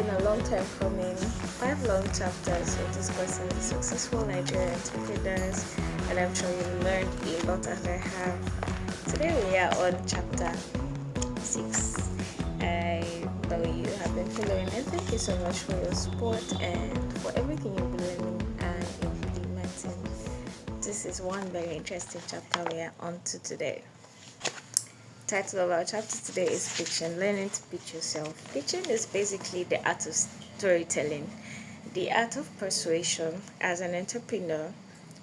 a long time coming. 5 long chapters of discussing the successful Nigerian entrepreneurs, and I'm sure you learned a lot as I have. Today we are on chapter 6. I know you have been following it. Thank you so much for your support and for everything you've been learning and implementing. This is one very interesting chapter we are on to today. Title of our chapter today is Pitching, Learning to Pitch Yourself. Pitching is basically the art of storytelling, the art of persuasion as an entrepreneur,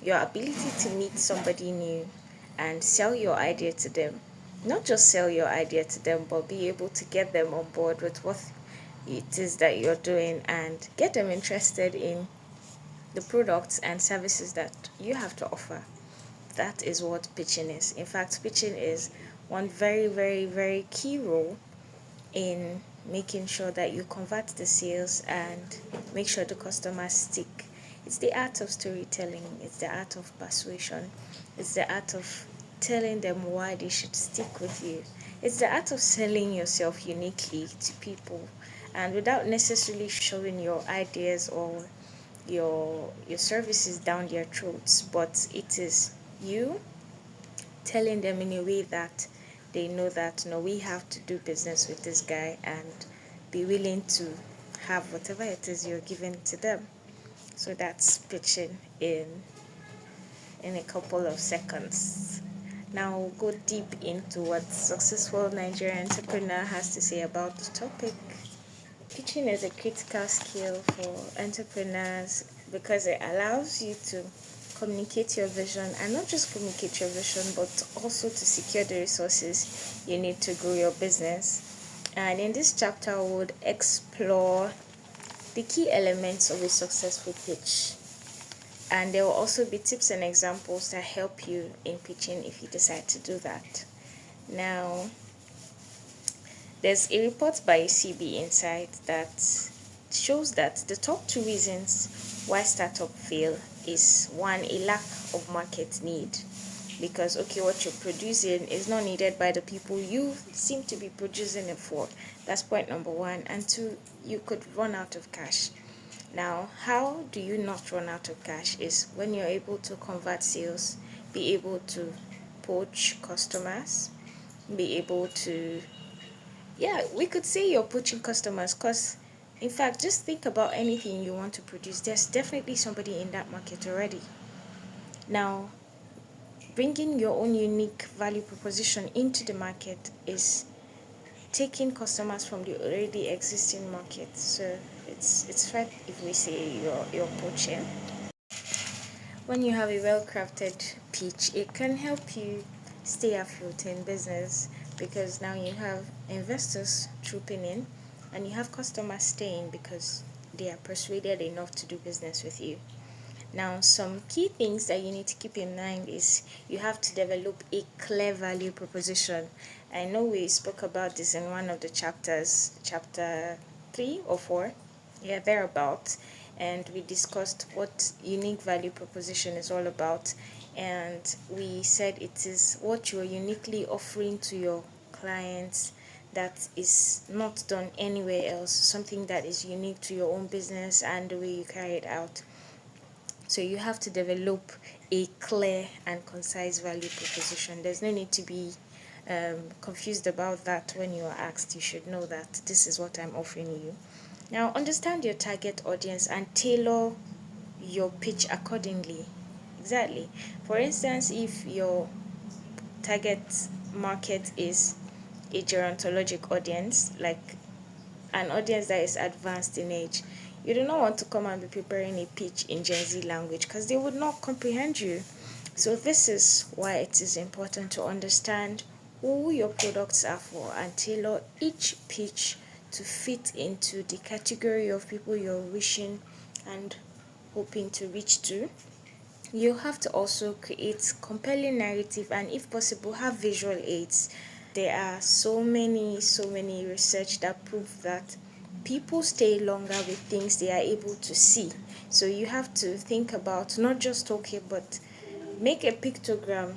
your ability to meet somebody new and sell your idea to them. Not just sell your idea to them, but be able to get them on board with what it is that you're doing and get them interested in the products and services that you have to offer. That is what pitching is. In fact, pitching is one very, very, very key role in making sure that you convert the sales and make sure the customers stick. It's the art of storytelling, it's the art of persuasion, it's the art of telling them why they should stick with you. It's the art of selling yourself uniquely to people and without necessarily showing your ideas or your services down their throats, but it is you telling them in a way that they know that no, we have to do business with this guy and be willing to have whatever it is you're giving to them. So that's pitching in a couple of seconds. Now we'll go deep into what successful Nigerian entrepreneur has to say about the topic. Pitching is a critical skill for entrepreneurs because it allows you to communicate your vision, and not just communicate your vision but also to secure the resources you need to grow your business. And in this chapter we would explore the key elements of a successful pitch, and there will also be tips and examples that help you in pitching if you decide to do that. Now, there's a report by CB Insight that shows that the top 2 reasons why startups fail is 1, a lack of market need, because what you're producing is not needed by the people you seem to be producing it for. That's point number 1. And 2, you could run out of cash. Now, how do you not run out of cash is when you're able to convert sales, be able to poach customers, be able to we could say you're poaching customers, because in fact, just think about anything you want to produce. There's definitely somebody in that market already. Now, bringing your own unique value proposition into the market is taking customers from the already existing market. So it's right if we say you're poaching. When you have a well-crafted pitch, it can help you stay afloat in business, because now you have investors trooping in and you have customers staying because they are persuaded enough to do business with you. Now, some key things that you need to keep in mind is you have to develop a clear value proposition. I know we spoke about this in one of the chapters, chapter 3 or 4, thereabout, and we discussed what unique value proposition is all about, and we said it is what you are uniquely offering to your clients that is not done anywhere else, something that is unique to your own business and the way you carry it out. So you have to develop a clear and concise value proposition. There's no need to be confused about that. When you are asked, you should know that this is what I'm offering you. Now, understand your target audience and tailor your pitch accordingly. Exactly. For instance, if your target market is a gerontologic audience, like an audience that is advanced in age, you do not want to come and be preparing a pitch in Gen Z language because they would not comprehend you. So this is why it is important to understand who your products are for and tailor each pitch to fit into the category of people you're wishing and hoping to reach to. You have to also create compelling narrative and, if possible, have visual aids. There are so many research that prove that people stay longer with things they are able to see. So you have to think about not just talking, but make a pictogram,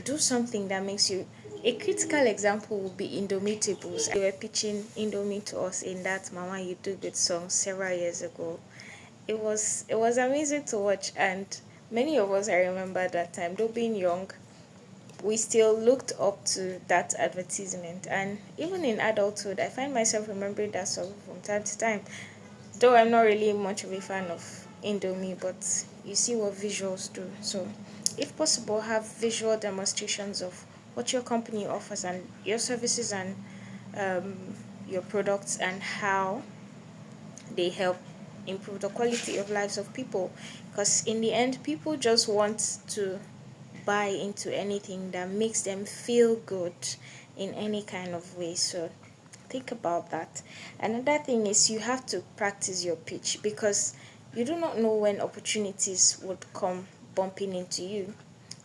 do something that makes you A critical example would be Indomitables. They were pitching Indomie to us in that Mama You Do Good song several years ago. It was amazing to watch, and many of us, I remember that time, though being young, we still looked up to that advertisement. And even in adulthood, I find myself remembering that song from time to time. Though I'm not really much of a fan of Indomie, but you see what visuals do. So, if possible, have visual demonstrations of what your company offers and your services and um, your products, and how they help improve the quality of lives of people. Because in the end, people just want to buy into anything that makes them feel good in any kind of way. So think about that. Another thing is you have to practice your pitch, because you do not know when opportunities would come bumping into you.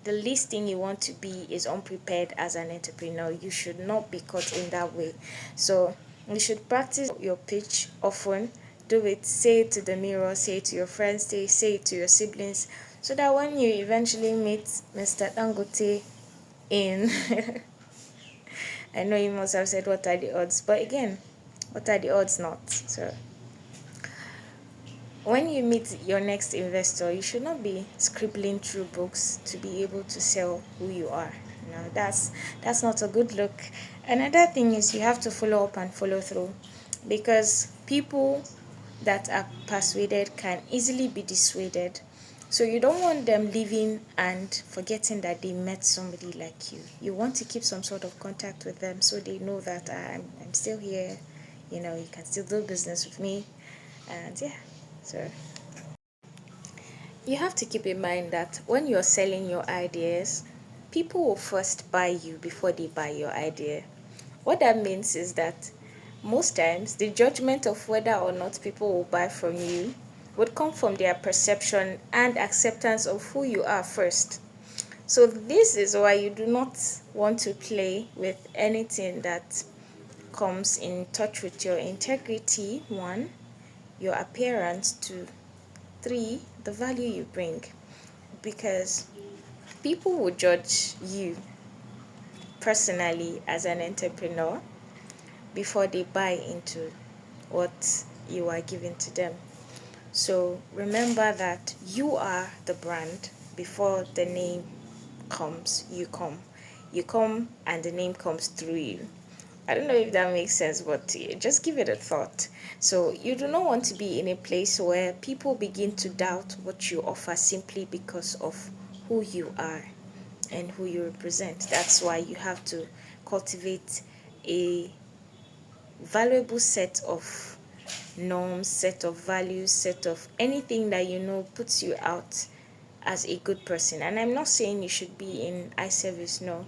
The least thing you want to be is unprepared as an entrepreneur. You should not be caught in that way. So you should practice your pitch often. Do it, say it to the mirror, say it to your friends, say it to your siblings, so that when you eventually meet Mr. Dangote in I know you must have said what are the odds, but again, what are the odds not? So when you meet your next investor, you should not be scribbling through books to be able to sell who you are. No, that's not a good look. Another thing is you have to follow up and follow through, because people that are persuaded can easily be dissuaded. So you don't want them leaving and forgetting that they met somebody like you. You want to keep some sort of contact with them so they know that I'm still here. You can still do business with me. And yeah, so you have to keep in mind that when you're selling your ideas, people will first buy you before they buy your idea. What that means is that most times the judgment of whether or not people will buy from you would come from their perception and acceptance of who you are first. So this is why you do not want to play with anything that comes in touch with your integrity, one, your appearance, two, three, the value you bring. Because people will judge you personally as an entrepreneur before they buy into what you are giving to them. So remember that you are the brand before the name comes, you come. You come and the name comes through you. I don't know if that makes sense, but just give it a thought. So you do not want to be in a place where people begin to doubt what you offer simply because of who you are and who you represent. That's why you have to cultivate a valuable set of norms, set of values, set of anything that puts you out as a good person. And I'm not saying you should be in eye service, no.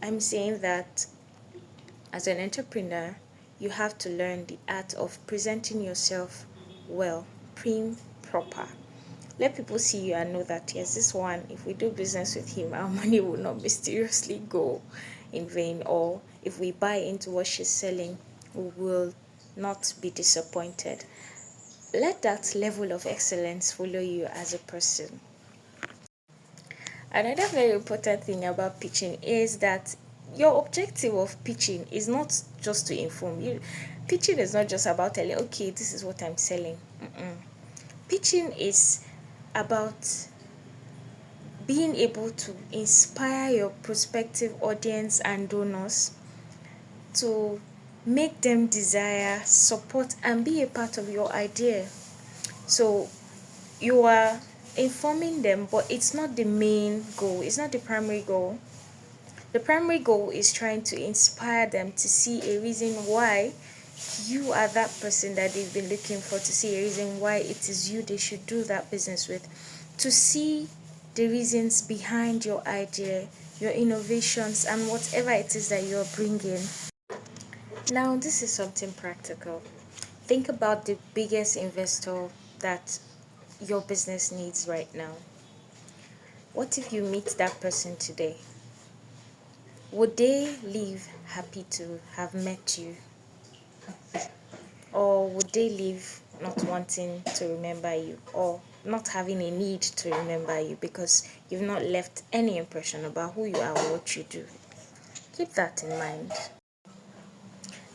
I'm saying that as an entrepreneur, you have to learn the art of presenting yourself well, prim, proper. Let people see you and know that, yes, this one, if we do business with him, our money will not mysteriously go in vain. Or if we buy into what she's selling, we will not be disappointed. Let that level of excellence follow you as a person. Another very important thing about pitching is that your objective of pitching is not just to inform you. Pitching is not just about telling, okay, this is what I'm selling. Pitching is about being able to inspire your prospective audience and donors, to make them desire, support, and be a part of your idea. So you are informing them, but it's not the main goal, it's not the primary goal. The primary goal is trying to inspire them to see a reason why you are that person that they've been looking for, to see a reason why it is you they should do that business with, to see the reasons behind your idea, your innovations, and whatever it is that you're bringing. Now, this is something practical. Think about the biggest investor that your business needs right now. What if you meet that person today? Would they leave happy to have met you? Or would they leave not wanting to remember you, or not having a need to remember you because you've not left any impression about who you are or what you do? Keep that in mind.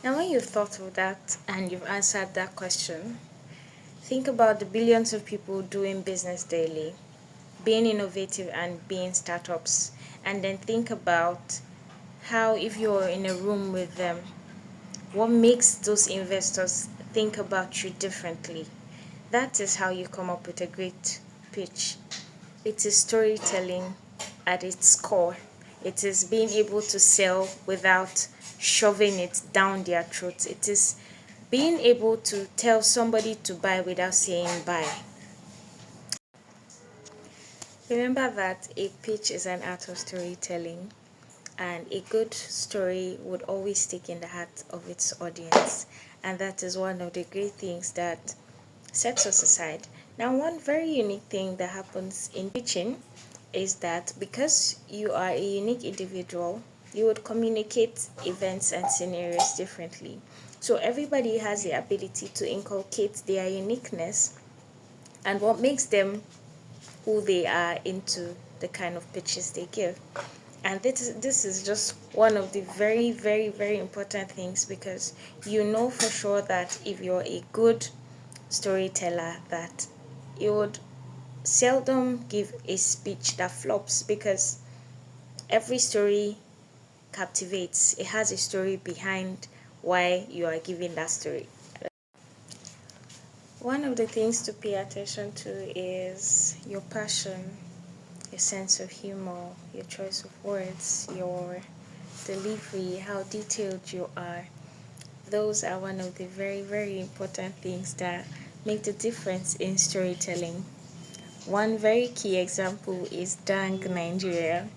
Now, when you've thought of that and you've answered that question, think about the billions of people doing business daily, being innovative and being startups, and then think about how, if you're in a room with them, what makes those investors think about you differently. That is how you come up with a great pitch. It is storytelling at its core. It is being able to sell without shoving it down their throats. It is being able to tell somebody to buy without saying buy. Remember that a pitch is an art of storytelling, and a good story would always stick in the heart of its audience. And that is one of the great things that sets us aside. Now, one very unique thing that happens in pitching is that because you are a unique individual, you would communicate events and scenarios differently. So, everybody has the ability to inculcate their uniqueness and what makes them who they are into the kind of pitches they give. And this is just one of the very, very, very important things, because you know for sure that if you're a good storyteller, that you would seldom give a speech that flops, because every story captivates. It has a story behind why you are giving that story. One of the things to pay attention to is your passion, your sense of humor, your choice of words, your delivery, how detailed you are. Those are one of the very, very important things that make the difference in storytelling. One very key example is Dang Nigeria.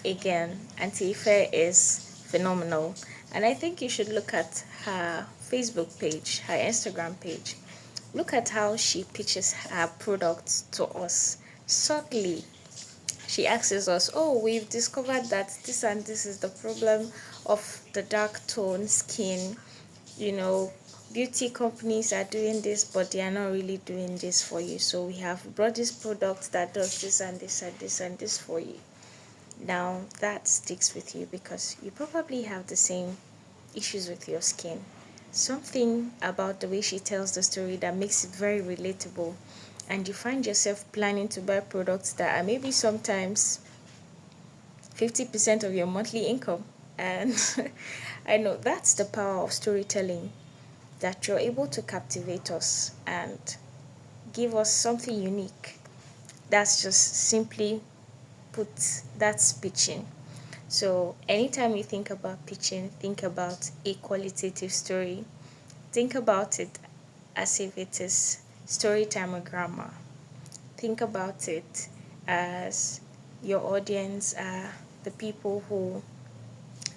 Again, Auntie Ife is phenomenal. And I think you should look at her Facebook page, her Instagram page. Look at how she pitches her products to us subtly. She asks us, oh, we've discovered that this and this is the problem of the dark tone skin. You know, beauty companies are doing this, but they are not really doing this for you. So we have brought this product that does this and this and this and this for you. Now that sticks with you because you probably have the same issues with your skin. Something about the way she tells the story that makes it very relatable, and you find yourself planning to buy products that are maybe sometimes 50% of your monthly income. And I know that's the power of storytelling, that you're able to captivate us and give us something unique. That's just simply put, that's pitching. So anytime you think about pitching, think about a qualitative story. Think about it as if it is story time or grammar. Think about it as your audience are the people who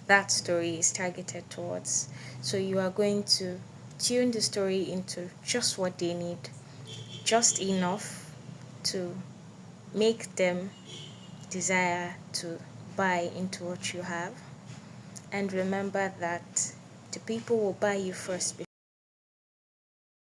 that story is targeted towards. So you are going to tune the story into just what they need, just enough to make them desire to buy into what you have. And remember that the people will buy you first